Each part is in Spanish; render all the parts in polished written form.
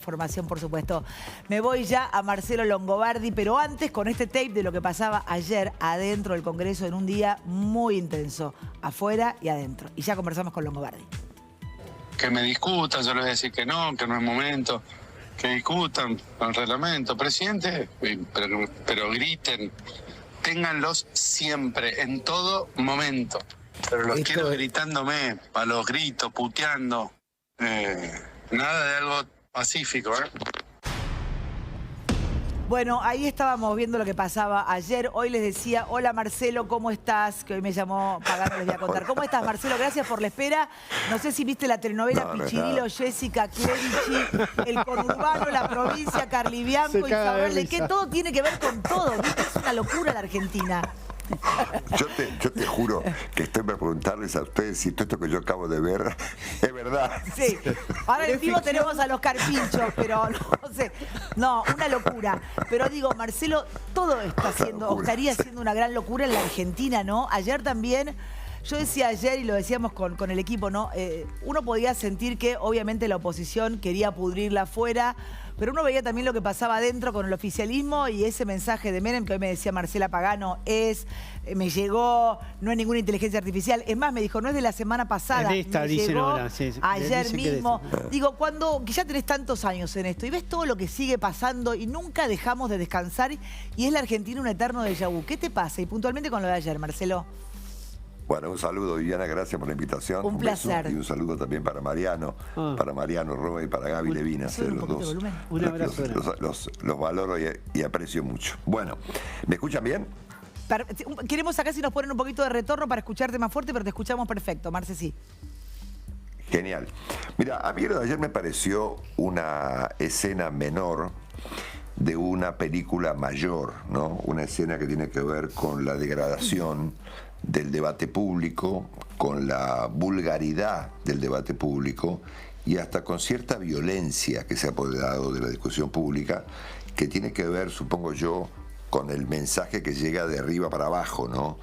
Información, por supuesto. Me voy ya a Marcelo Longobardi, pero antes con este tape de lo que pasaba ayer adentro del Congreso en un día muy intenso, afuera y adentro. Y ya conversamos con Longobardi. Que me discutan, yo les voy a decir que no es momento, que discutan con el reglamento. Presidente, pero griten, ténganlos siempre, en todo momento. Pero los quiero gritándome, para los gritos, puteando, nada de algo pacífico, ¿eh? Bueno, ahí estábamos viendo lo que pasaba ayer. Hoy les decía, hola Marcelo, ¿cómo estás? Que hoy me llamó Pagano, les voy a contar. ¿Cómo estás, Marcelo? Gracias por la espera. No sé si viste la telenovela Pichirilo, Jessica Clerici, el conurbano, la provincia, Carly Bianco y Isabel, que todo tiene que ver con todo. ¿Viste? Es una locura la Argentina. Yo te juro que estoy para preguntarles a ustedes si todo esto que yo acabo de ver es verdad. Sí, ahora en vivo tenemos a los carpinchos, pero no sé, no, una locura. Pero digo, Marcelo, todo está haciendo, o estaría siendo una gran locura en la Argentina, ¿no? Ayer también, yo decía ayer y lo decíamos con el equipo, ¿no? Uno podía sentir que obviamente la oposición quería pudrirla afuera, pero uno veía también lo que pasaba adentro con el oficialismo y ese mensaje de Menem que hoy me decía Marcela Pagano me llegó, no es ninguna inteligencia artificial. Es más, me dijo, no es de la semana pasada, esta, me dicen llegó ahora, sí, ayer mismo. Que digo, que ya tenés tantos años en esto y ves todo lo que sigue pasando y nunca dejamos de descansar y es la Argentina un eterno déjà vu. ¿Qué te pasa? Y puntualmente con lo de ayer, Marcelo. Bueno, un saludo, Viviana, gracias por la invitación. Un placer. Beso, y un saludo también para Mariano, para Mariano Roa y para Gaby Levina, los dos. Un abrazo. Los valoro y aprecio mucho. Bueno, ¿me escuchan bien? Queremos acá si nos ponen un poquito de retorno para escucharte más fuerte, pero te escuchamos perfecto, Marce, sí. Genial. Mira, a mí lo de ayer me pareció una escena menor de una película mayor, ¿no? Una escena que tiene que ver con la degradación del debate público, con la vulgaridad del debate público y hasta con cierta violencia que se ha apoderado de la discusión pública, que tiene que ver, supongo yo, con el mensaje que llega de arriba para abajo, ¿no?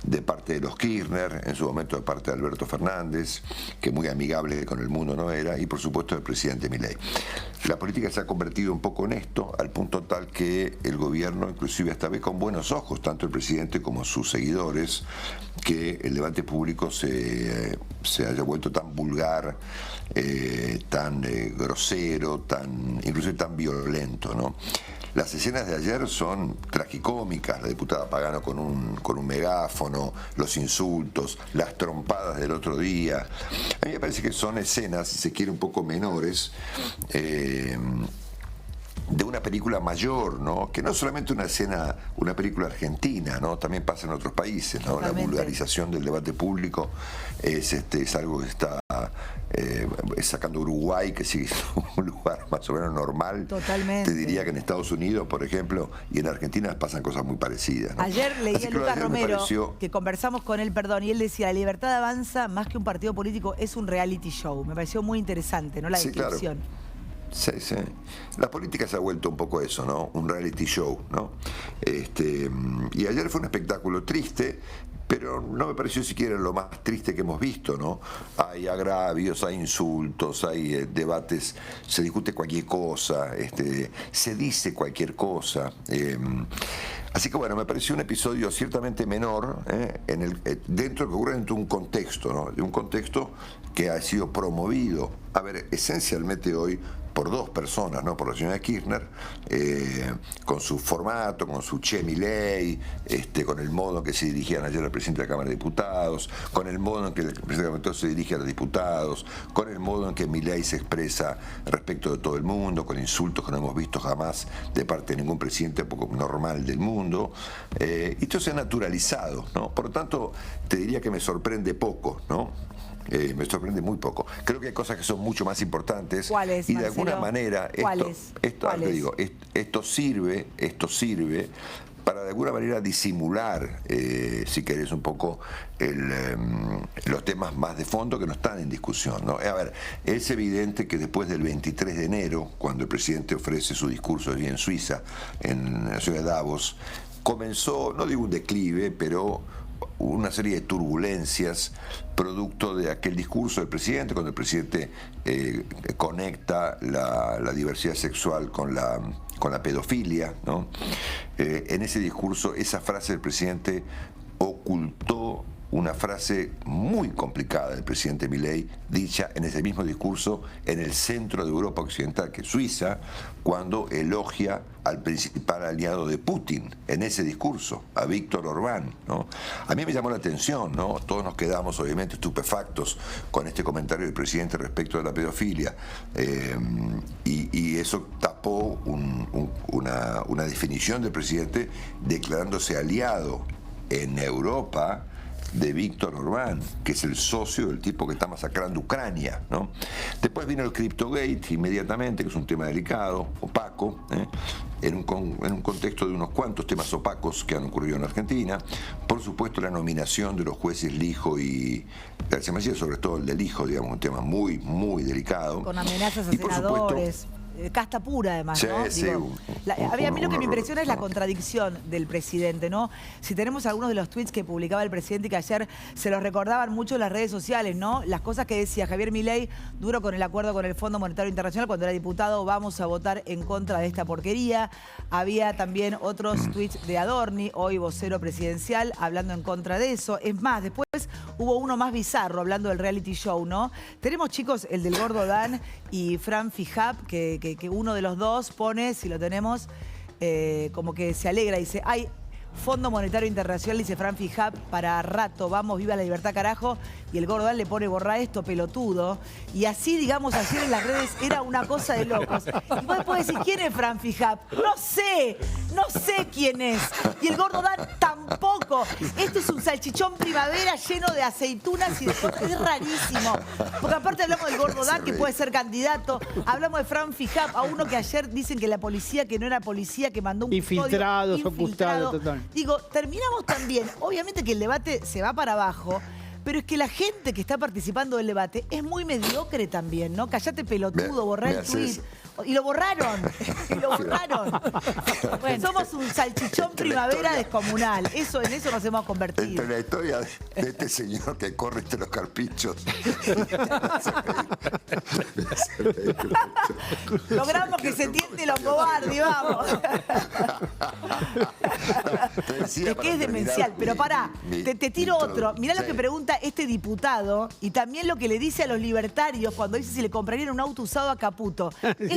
De parte de los Kirchner, en su momento de parte de Alberto Fernández, que muy amigable con el mundo no era, y por supuesto del presidente Milei. La política se ha convertido un poco en esto, al punto tal que el gobierno inclusive hasta ve con buenos ojos, tanto el presidente como sus seguidores, que el debate público se haya vuelto tan vulgar, tan grosero, inclusive tan violento, ¿no? Las escenas de ayer son tragicómicas, la diputada Pagano con un megáfono, los insultos, las trompadas del otro día. A mí me parece que son escenas, si se quiere, un poco menores, de una película mayor, ¿no? Que no es solamente una película argentina, ¿no? También pasa en otros países, ¿no? La vulgarización del debate público es algo que está sacando Uruguay, que sigue siendo un lugar más o menos normal. Totalmente. Te diría que en Estados Unidos, por ejemplo, y en Argentina pasan cosas muy parecidas, ¿no? Ayer leí a Lucas Romero, pareció... que conversamos con él, y él decía, la libertad avanza más que un partido político, es un reality show. Me pareció muy interesante, ¿no? La descripción. Claro. Sí, sí. La política se ha vuelto un poco eso, ¿no? Un reality show, ¿no? Y ayer fue un espectáculo triste, pero no me pareció siquiera lo más triste que hemos visto, ¿no? Hay agravios, hay insultos, hay debates, se discute cualquier cosa, se dice cualquier cosa. Así que bueno, me pareció un episodio ciertamente menor, dentro que ocurre dentro de un contexto, ¿no? De un contexto que ha sido promovido, a ver, esencialmente hoy por dos personas, ¿no? Por la señora Kirchner, con su formato, con su Che Milei, con el modo en que se dirigían ayer al presidente de la Cámara de Diputados, con el modo en que el presidente de la se dirige a los diputados, con el modo en que Milei se expresa respecto de todo el mundo, con insultos que no hemos visto jamás de parte de ningún presidente poco normal del mundo. Y esto se ha naturalizado, ¿no? Por lo tanto, te diría que me sorprende poco, ¿no? Me sorprende muy poco. Creo que hay cosas que son mucho más importantes. ¿Cuáles, y de Marcelo? alguna manera esto sirve para de alguna manera disimular, si querés, un poco los temas más de fondo que no están en discusión, ¿no? A ver, es evidente que después del 23 de enero, cuando el presidente ofrece su discurso allí en Suiza, en la ciudad de Davos, comenzó, no digo un declive, pero una serie de turbulencias producto de aquel discurso del presidente, cuando el presidente conecta la diversidad sexual con la pedofilia, ¿no? En ese discurso, esa frase del presidente ocultó una frase muy complicada del presidente Milei, dicha en ese mismo discurso en el centro de Europa Occidental, que es Suiza, cuando elogia al principal aliado de Putin en ese discurso, a Víctor Orbán, ¿no? A mí me llamó la atención, ¿no? Todos nos quedamos obviamente estupefactos con este comentario del presidente respecto de la pedofilia, y eso tapó una definición del presidente declarándose aliado en Europa de Víctor Orbán, que es el socio del tipo que está masacrando Ucrania, ¿no? Después vino el Cryptogate inmediatamente, que es un tema delicado, opaco, en un contexto de unos cuantos temas opacos que han ocurrido en Argentina. Por supuesto, la nominación de los jueces Lijo y García Macías, sobre todo el de Lijo, digamos, un tema muy, muy delicado. Con amenazas a senadores. Casta pura, además, sí, ¿no? Sí, Digo, a mí lo que me impresiona es la contradicción del presidente, ¿no? Si tenemos algunos de los tweets que publicaba el presidente, que ayer se los recordaban mucho en las redes sociales, ¿no? Las cosas que decía Javier Milei, duro con el acuerdo con el Fondo Monetario Internacional, cuando era diputado, vamos a votar en contra de esta porquería. Había también otros tweets de Adorni, hoy vocero presidencial, hablando en contra de eso. Es más, después hubo uno más bizarro, hablando del reality show, ¿no? Tenemos, chicos, el del Gordo Dan y Fran Fijab, que uno de los dos pone, si lo tenemos, como que se alegra, dice, ay, Fondo Monetario Internacional, dice Fran Fijab, para rato, vamos, viva la libertad, carajo. Y el Gordo Dan le pone, borra esto, pelotudo. Y así, digamos, ayer en las redes era una cosa de locos. Y vos podés decir, ¿quién es Fran Fijab? No sé quién es. Y el Gordo Dan tampoco. Esto es un salchichón primavera lleno de aceitunas y de cosas. Es rarísimo. Porque aparte hablamos del Gordo Dan, que puede ser candidato. Hablamos de Fran Fijab, a uno que ayer dicen que la policía, que no era policía, que mandó un infiltrados, ocultados, total. Digo, terminamos también, obviamente que el debate se va para abajo, pero es que la gente que está participando del debate es muy mediocre también, ¿no? Callate, pelotudo, borrá el tuit. Y lo borraron, Bueno, somos un salchichón primavera descomunal. En eso nos hemos convertido. Entre la historia de este señor que corre entre los carpinchos. Logramos que se entiende los cobardes, vamos. Es que es demencial. Pero pará, te tiro otro. Mirá lo que pregunta este diputado y también lo que le dice a los libertarios cuando dice si le comprarían un auto usado a Caputo.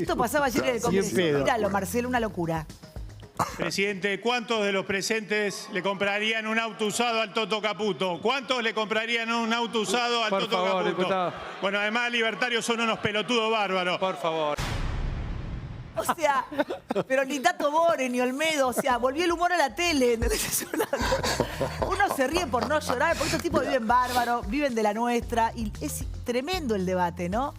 Esto pasaba ayer en el Congreso. Míralo, Marcelo, una locura. Presidente, ¿cuántos de los presentes le comprarían un auto usado al Toto Caputo? ¿Cuántos le comprarían un auto usado al Toto Caputo? Diputado. Bueno, además libertarios son unos pelotudos bárbaros. Por favor. O sea, pero ni Tato Bore, ni Olmedo, o sea, volvió el humor a la tele. Uno se ríe por no llorar, porque estos tipos viven bárbaros, viven de la nuestra, y es tremendo el debate, ¿no?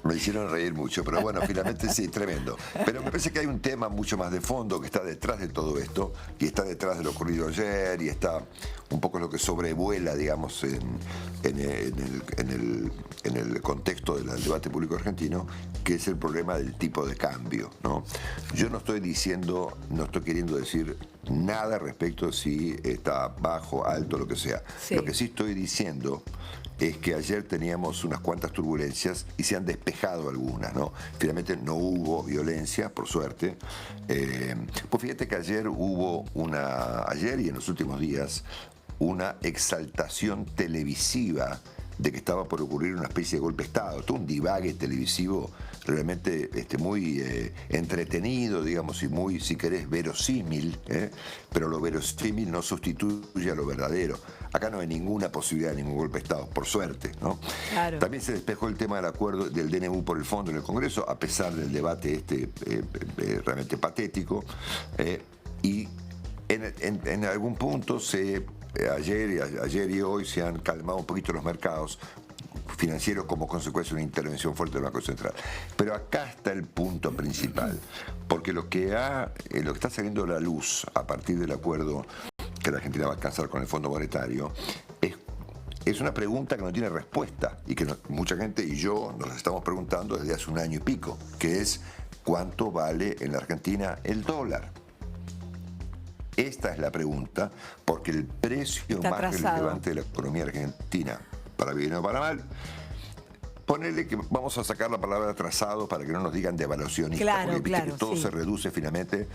Me hicieron reír mucho, pero bueno, finalmente sí, tremendo. Pero me parece que hay un tema mucho más de fondo que está detrás de todo esto, y está detrás de lo ocurrido ayer, y está un poco lo que sobrevuela, digamos, en el contexto del debate público argentino, que es el problema del tipo de cambio, ¿no? Yo no estoy queriendo decir nada respecto a si está bajo, alto, lo que sea. Sí. Lo que sí estoy diciendo es que ayer teníamos unas cuantas turbulencias y se han despejado algunas, ¿no? Finalmente no hubo violencia, por suerte. Pues fíjate que ayer ayer y en los últimos días, una exaltación televisiva de que estaba por ocurrir una especie de golpe de Estado, todo un divague televisivo realmente muy entretenido, digamos, y muy, si querés, verosímil, pero lo verosímil no sustituye a lo verdadero. Acá no hay ninguna posibilidad de ningún golpe de Estado, por suerte, ¿no? Claro. También se despejó el tema del acuerdo del DNU por el fondo en el Congreso, a pesar del debate realmente patético, y en algún punto ayer y hoy se han calmado un poquito los mercados financieros como consecuencia de una intervención fuerte del Banco Central. Pero acá está el punto principal, porque lo que está saliendo a la luz a partir del acuerdo que la Argentina va a alcanzar con el Fondo Monetario es una pregunta que no tiene respuesta y que mucha gente y yo nos la estamos preguntando desde hace un año y pico, que es ¿cuánto vale en la Argentina el dólar? Esta es la pregunta, porque el precio Está más atrasado. relevante de la economía argentina, para bien o para mal, ponele que vamos a sacar la palabra atrasado para que no nos digan devaluacionista, Claro, porque viste claro, que todo sí. se reduce finalmente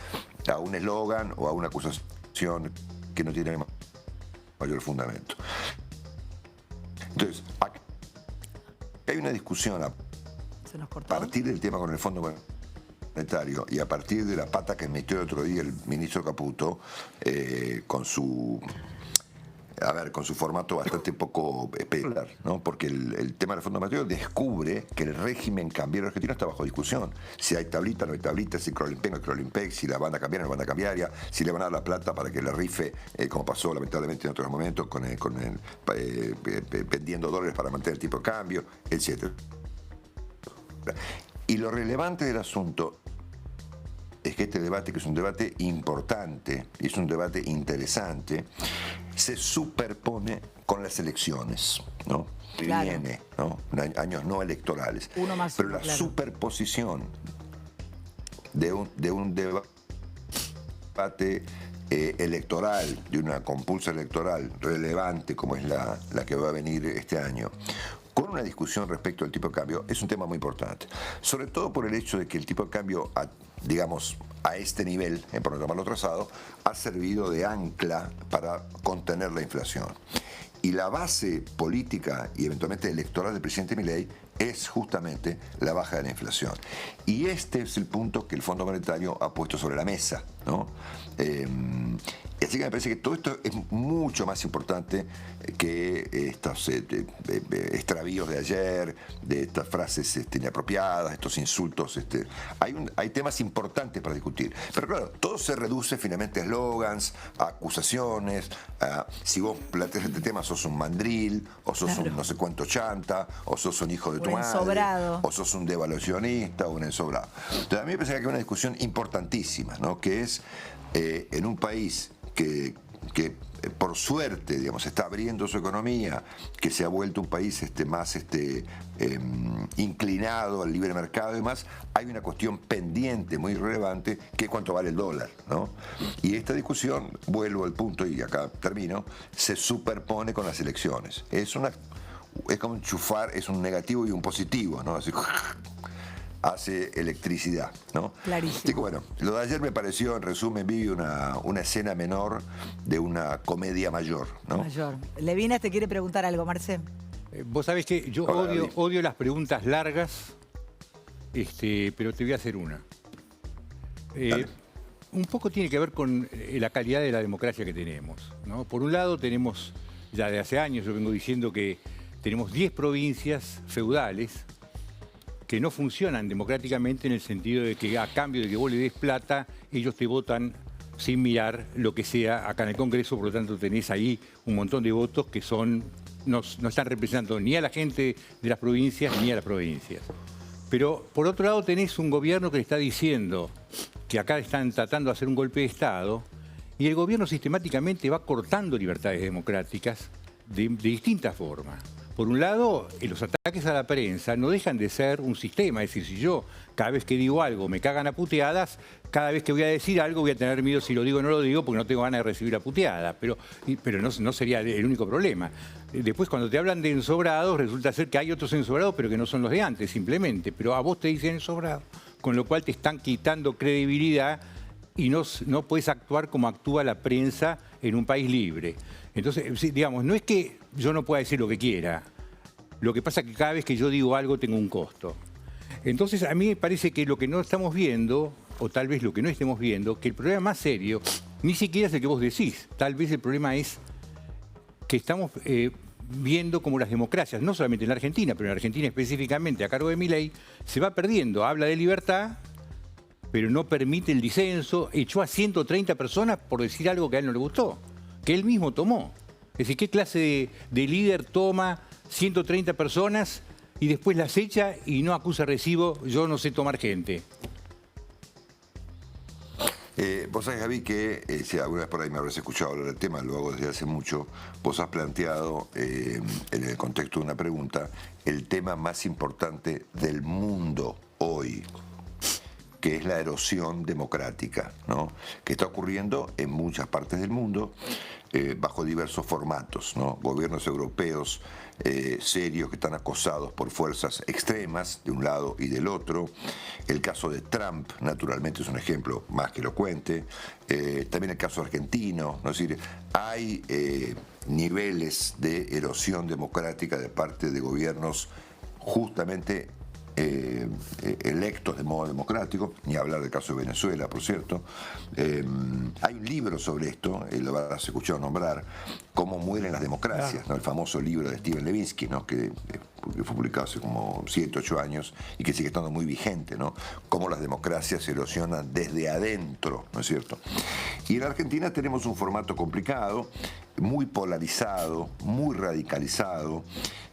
a un eslogan o a una acusación que no tiene mayor fundamento. Entonces, acá hay una discusión a Se nos cortó. partir del tema con el Fondo Monetario y a partir de la pata que metió el otro día el ministro Caputo con su formato bastante poco espectacular, ¿no? Porque el tema del Fondo Monetario descubre que el régimen cambiario argentino está bajo discusión. Si hay tablita, no hay tablita, si Crolimpec, no hay Crolimpec, si la van a cambiar, no la van a cambiar, si le van a dar la plata para que la rife, como pasó lamentablemente en otros momentos, vendiendo dólares para mantener el tipo de cambio, etc. Y lo relevante del asunto es que este debate, que es un debate importante, es un debate interesante, se superpone con las elecciones, ¿no? Que Claro. viene, ¿no? Años no electorales. Uno más Pero uno, la claro. superposición de un debate electoral, de una compulsa electoral relevante como es la que va a venir este año, con una discusión respecto al tipo de cambio, es un tema muy importante. Sobre todo por el hecho de que el tipo de cambio, digamos, a este nivel, por no llamarlo trazado, ha servido de ancla para contener la inflación. Y la base política y eventualmente electoral del presidente Milei es justamente la baja de la inflación. Y este es el punto que el Fondo Monetario ha puesto sobre la mesa, ¿no? Así que me parece que todo esto es mucho más importante que estos extravíos de ayer, de estas frases inapropiadas, estos insultos. Hay temas importantes para discutir. Pero claro, todo se reduce finalmente a eslogans, a acusaciones, a si vos planteas este tema sos un mandril, o sos Claro. un no sé cuánto chanta, o sos un hijo de tu Un madre, ensobrado. o sos un devaluacionista o un ensobrado. Entonces a mí me parece que hay una discusión importantísima, ¿no? Que es en un país que por suerte, digamos, está abriendo su economía, que se ha vuelto un país más inclinado al libre mercado y demás, hay una cuestión pendiente muy relevante que es cuánto vale el dólar, ¿no? Y esta discusión, vuelvo al punto y acá termino, se superpone con las elecciones. Es como enchufar, es un negativo y un positivo, ¿no? Así, hace electricidad, ¿no? Clarísimo. Así que bueno, lo de ayer me pareció, en resumen, vi una escena menor de una comedia mayor, ¿no? Mayor. Levinas te quiere preguntar algo, Marcé. Vos sabés que yo Hola, David. odio las preguntas largas, pero te voy a hacer una. Dale. Un poco tiene que ver con la calidad de la democracia que tenemos, ¿no? Por un lado tenemos, ya de hace años yo vengo diciendo que tenemos 10 provincias feudales que no funcionan democráticamente en el sentido de que a cambio de que vos le des plata, ellos te votan sin mirar lo que sea acá en el Congreso, por lo tanto tenés ahí un montón de votos que no están representando ni a la gente de las provincias ni a las provincias. Pero por otro lado tenés un gobierno que le está diciendo que acá están tratando de hacer un golpe de Estado y el gobierno sistemáticamente va cortando libertades democráticas de distintas formas. Por un lado, los ataques a la prensa no dejan de ser un sistema. Es decir, si yo cada vez que digo algo me cagan a puteadas, cada vez que voy a decir algo voy a tener miedo si lo digo o no lo digo porque no tengo ganas de recibir la puteada. Pero no sería el único problema. Después, cuando te hablan de ensobrados, resulta ser que hay otros ensobrados, pero que no son los de antes, simplemente. Pero a vos te dicen ensobrado, con lo cual te están quitando credibilidad y no puedes actuar como actúa la prensa en un país libre. Entonces, digamos, no es que yo no pueda decir lo que quiera. Lo que pasa es que cada vez que yo digo algo tengo un costo. Entonces, a mí me parece que lo que no estamos viendo, o tal vez lo que no estemos viendo, que el problema más serio ni siquiera es el que vos decís. Tal vez el problema es que estamos viendo como las democracias, no solamente en la Argentina, pero en Argentina específicamente, a cargo de Milei, se va perdiendo. Habla de libertad, pero no permite el disenso. Echó a 130 personas por decir algo que a él no le gustó, que él mismo tomó. Es decir, ¿qué clase de líder toma 130 personas y después las echa y no acusa recibo? Yo no sé tomar gente. Vos sabés, Javi, que si alguna vez por ahí me habrás escuchado hablar del tema, lo hago desde hace mucho, vos has planteado en el contexto de una pregunta el tema más importante del mundo hoy. que es la erosión democrática, ¿no? Que está ocurriendo en muchas partes del mundo bajo diversos formatos, ¿no? Gobiernos europeos serios que están acosados por fuerzas extremas de un lado y del otro. El caso de Trump, naturalmente, es un ejemplo más que elocuente. También el caso argentino, ¿no? Es decir, hay niveles de erosión democrática de parte de gobiernos justamente electos de modo democrático, ni hablar del caso de Venezuela, por cierto. Hay un libro sobre esto, lo habrás escuchado nombrar, Cómo mueren las democracias, ¿no? El famoso libro de Steven Levinsky, ¿no? que fue publicado hace como 7, 8 años y que sigue estando muy vigente, ¿no? Cómo las democracias se erosionan desde adentro, ¿no es cierto? Y en Argentina tenemos un formato complicado, muy polarizado, muy radicalizado,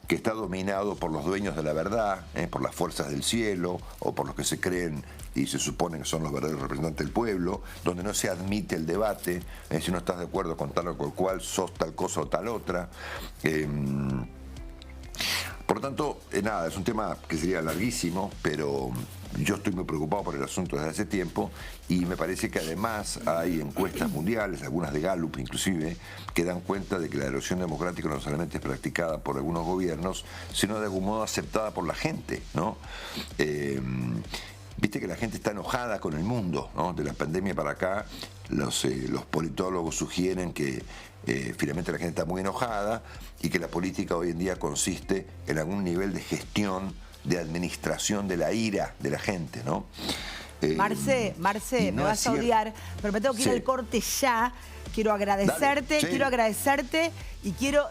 que está dominado por los dueños de la verdad, por las fuerzas del cielo, o por los que se creen y se supone que son los verdaderos representantes del pueblo, donde no se admite el debate, si no estás de acuerdo con tal o con cual, sos tal cosa o tal otra. Por lo tanto, nada, es un tema que sería larguísimo, pero yo estoy muy preocupado por el asunto desde hace tiempo y me parece que además hay encuestas mundiales, algunas de Gallup inclusive, que dan cuenta de que la erosión democrática no solamente es practicada por algunos gobiernos, sino de algún modo aceptada por la gente, ¿no? Viste que la gente está enojada con el mundo, ¿no? De la pandemia para acá, los politólogos sugieren que finalmente la gente está muy enojada y que la política hoy en día consiste en algún nivel de gestión, de administración de la ira de la gente, ¿no? Marce, no me vas a odiar, pero me tengo que ir al corte ya. Quiero agradecerte, y quiero...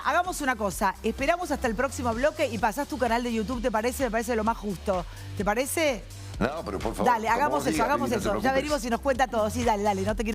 hagamos una cosa. Esperamos hasta el próximo bloque y pasás tu canal de YouTube, ¿te parece? Me parece lo más justo. ¿Te parece? No, pero por favor. Dale, hagamos eso. Ya venimos y nos cuenta todo. Sí, dale, no te quiero...